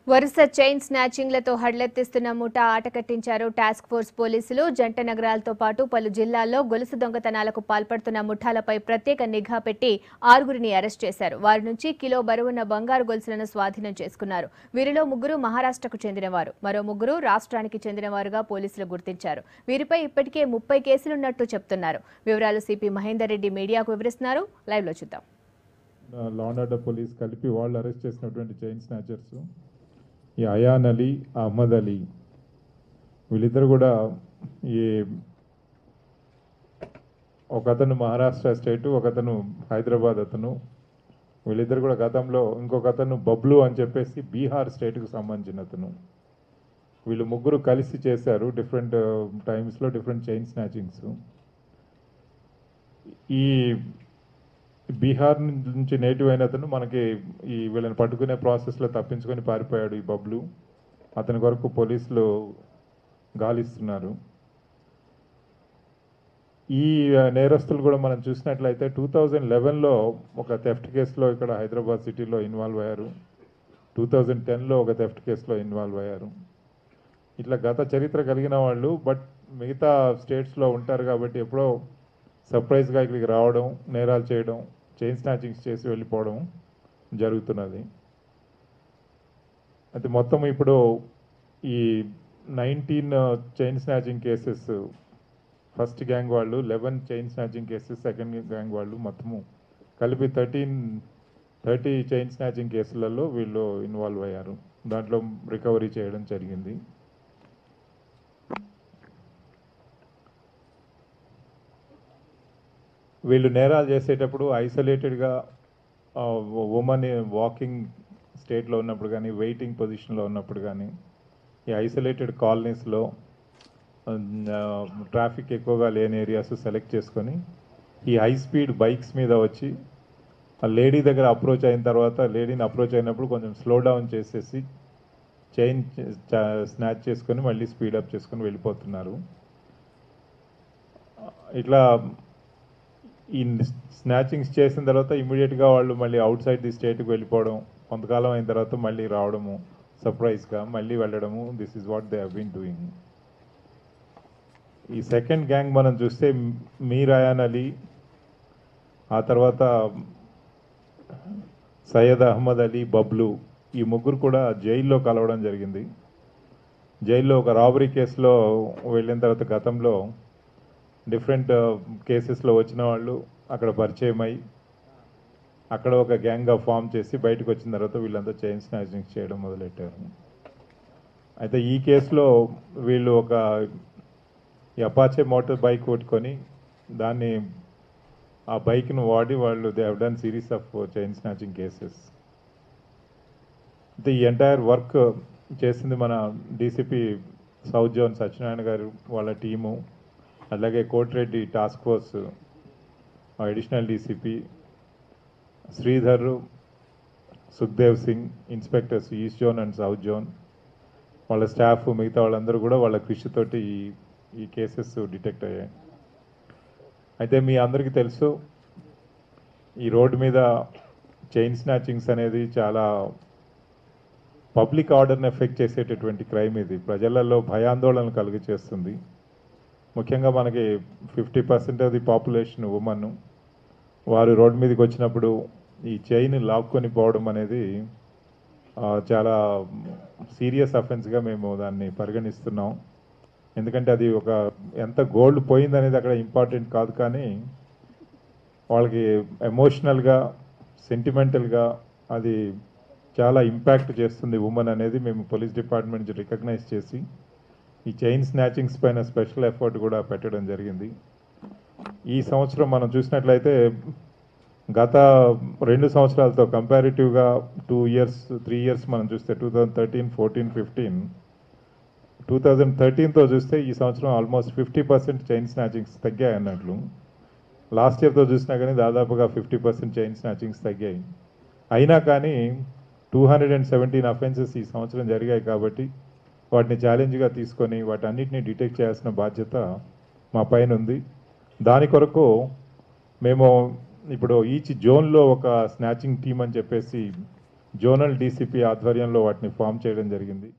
వరుస చైన్ స్నాచింగ్లతో హడలెత్తిస్తున్న ముఠా ఆటకట్టించారు task force పోలీసులు. జంట నగరాలతో పాటు పలు జిల్లాల్లో గొలుసు దొంగతనాలకు పాల్పడుతున్న ముఠాలపై ప్రత్యేక నిఘా పెట్టి 6గురిని అరెస్ట్ చేశారు. వారి నుంచి కిలో బరువున్న బంగారు గొలుసులను స్వాధీనం చేసుకున్నారు. వీరిలో 3 మహారాష్ట్రకు చెందినవారు, మరో 3 రాష్ట్రానికి చెందినవారుగా పోలీసులు గుర్తించారు. వీరిపై ఇప్పటికే 30 కేసులున్నట్టు చెప్తున్నారు. వివరాలు సిపి మహేందర్ రెడ్డి మీడియాకు వివరిస్తున్నారు. లైవ్ లో చూద్దాం. లా అండ్ ఆర్డర్ పోలీస్ కలిపి వాళ్ళు అరెస్ట్ చేసినటువంటి చైన్ స్నాచర్స్ ఈ అయాన్ అలీ, అహ్మద్ అలీ, వీళ్ళిద్దరు కూడా ఈ ఒకతను మహారాష్ట్ర స్టేటు, ఒకతను హైదరాబాద్ అతను. వీళ్ళిద్దరు కూడా గతంలో ఇంకొక అతను బబ్లు అని చెప్పేసి బీహార్ స్టేట్కు సంబంధించిన అతను. వీళ్ళు 3 కలిసి చేశారు డిఫరెంట్ టైమ్స్లో డిఫరెంట్ చైన్ స్నాచింగ్స్. ఈ బీహార్ నుంచి నేటివ్ అయిన అతను మనకి ఈ వీళ్ళని పట్టుకునే ప్రాసెస్లో తప్పించుకొని పారిపోయాడు ఈ బబ్లు. అతని కొరకు పోలీసులు గాలిస్తున్నారు. ఈ నేరస్తులు కూడా మనం చూసినట్లయితే 2011లో ఒక థెఫ్ట్ కేసులో ఇక్కడ హైదరాబాద్ సిటీలో ఇన్వాల్వ్ అయ్యారు. 2010లో ఒక థెఫ్ట్ కేసులో ఇన్వాల్వ్ అయ్యారు. ఇట్లా గత చరిత్ర కలిగిన వాళ్ళు, బట్ మిగతా స్టేట్స్లో ఉంటారు కాబట్టి ఎప్పుడో సర్ప్రైజ్గా ఇక్కడికి రావడం, నేరాలు చేయడం, చైన్ స్నాచింగ్స్ చేసి వెళ్ళిపోవడం జరుగుతున్నది. అయితే మొత్తం ఇప్పుడు ఈ 19 chain snatching cases first gang వాళ్ళు, 11 chain snatching cases second gang వాళ్ళు, మొత్తము కలిపి 30 చైన్ స్నాచింగ్ కేసులలో వీళ్ళు ఇన్వాల్వ్ అయ్యారు. దాంట్లో రికవరీ చేయడం జరిగింది. వీళ్ళు నేరాలు చేసేటప్పుడు ఐసోలేటెడ్గా ఉమెన్ వాకింగ్ స్టేట్లో ఉన్నప్పుడు కానీ, వెయిటింగ్ పొజిషన్లో ఉన్నప్పుడు కానీ, ఈ ఐసోలేటెడ్ కాలనీస్లో ట్రాఫిక్ ఎక్కువగా లేని ఏరియాస్ సెలెక్ట్ చేసుకొని ఈ హై స్పీడ్ బైక్స్ మీద వచ్చి ఆ లేడీ దగ్గర అప్రోచ్ అయిన తర్వాత, లేడీని అప్రోచ్ అయినప్పుడు కొంచెం స్లో డౌన్ చేసేసి చైన్ స్నాచ్ చేసుకొని మళ్ళీ స్పీడప్ చేసుకొని వెళ్ళిపోతున్నారు. ఇట్లా ఈ స్నాచింగ్స్ చేసిన తర్వాత ఇమీడియట్గా వాళ్ళు మళ్ళీ అవుట్ సైడ్ ది స్టేట్కి వెళ్ళిపోవడం, కొంతకాలం అయిన తర్వాత మళ్ళీ రావడము, సర్ప్రైజ్గా మళ్ళీ వెళ్ళడము. This is what they have been doing. ఈ సెకండ్ గ్యాంగ్ మనం చూస్తే మీర్ అయాన్ అలీ, ఆ తర్వాత సయ్యద్ అహ్మద్ అలీ, బబ్లు, ఈ 3 కూడా జైల్లో కలవడం జరిగింది. జైల్లో ఒక రాబరీ కేసులో వెళ్ళిన తర్వాత గతంలో డిఫరెంట్ కేసెస్లో వచ్చిన వాళ్ళు అక్కడ పరిచయం అయ్యి అక్కడ ఒక గ్యాంగ్గా ఫామ్ చేసి బయటకు వచ్చిన తర్వాత వీళ్ళంతా చైన్ స్నాచింగ్స్ చేయడం మొదలెట్టారు. అయితే ఈ కేసులో వీళ్ళు ఒక అపాచే మోటార్ బైక్ కొట్టుకొని దాన్ని ఆ బైక్ను వాడి వాళ్ళు they have done series of chain snatching cases. అయితే ఈ ఎంటైర్ వర్క్ చేసింది మన డీసీపీ సౌత్ జోన్ సత్యనారాయణ గారు, వాళ్ళ టీము, అలాగే Koti Reddy task force additional DCP Sridhar, Sukhdev Singh, inspectors east zone and south zone, వాళ్ళ స్టాఫ్, మిగతా వాళ్ళందరూ కూడా వాళ్ళ కృషితోటి ఈ కేసెస్ డిటెక్ట్ అయ్యాయి. అయితే మీ అందరికీ తెలుసు, ఈ రోడ్డు మీద చైన్ స్నాచింగ్స్ అనేది చాలా పబ్లిక్ ఆర్డర్ని ఎఫెక్ట్ చేసేటటువంటి క్రైమ్. ఇది ప్రజలలో భయాందోళన కలుగ చేస్తుంది. ముఖ్యంగా మనకి 50% ఆఫ్ ది పాపులేషన్ ఉమెన్. వారు రోడ్డు మీదకి వచ్చినప్పుడు ఈ చైన్ లాక్కొని పోవడం అనేది చాలా సీరియస్ అఫెన్స్గా మేము దాన్ని పరిగణిస్తున్నాం. ఎందుకంటే అది ఒక ఎంత గోల్డ్ పోయిందనేది అక్కడ ఇంపార్టెంట్ కాదు, కానీ వాళ్ళకి ఎమోషనల్గా, సెంటిమెంటల్గా అది చాలా ఇంపాక్ట్ చేస్తుంది ఉమెన్ అనేది మేము పోలీస్ డిపార్ట్మెంట్ నుంచి రికగ్నైజ్ చేసి ఈ చైన్ స్నాచింగ్స్ పైన స్పెషల్ ఎఫర్ట్ కూడా పెట్టడం జరిగింది. ఈ సంవత్సరం మనం చూసినట్లయితే గత 2 సంవత్సరాలతో కంపారిటివ్గా 2 ఇయర్స్ 3 ఇయర్స్ మనం చూస్తే 2013, 14, 15, 2013తో చూస్తే ఈ సంవత్సరం ఆల్మోస్ట్ 50% చైన్ స్నాచింగ్స్ తగ్గాయి అన్నట్లు. లాస్ట్ ఇయర్తో చూసినా కానీ దాదాపుగా 50% చైన్ స్నాచింగ్స్ తగ్గాయి. అయినా కానీ 217 అఫెన్సెస్ ఈ సంవత్సరం జరిగాయి. కాబట్టి వాటిని ఛాలెంజ్గా తీసుకొని వాటన్నిటిని డిటెక్ట్ చేయాల్సిన బాధ్యత మా పైన ఉంది. దాని కొరకు మేము ఇప్పుడు ఈచ్ జోన్లో ఒక స్నాచింగ్ టీమ్ అని చెప్పేసి జోనల్ డీసీపీ ఆధ్వర్యంలో వాటిని ఫామ్ చేయడం జరిగింది.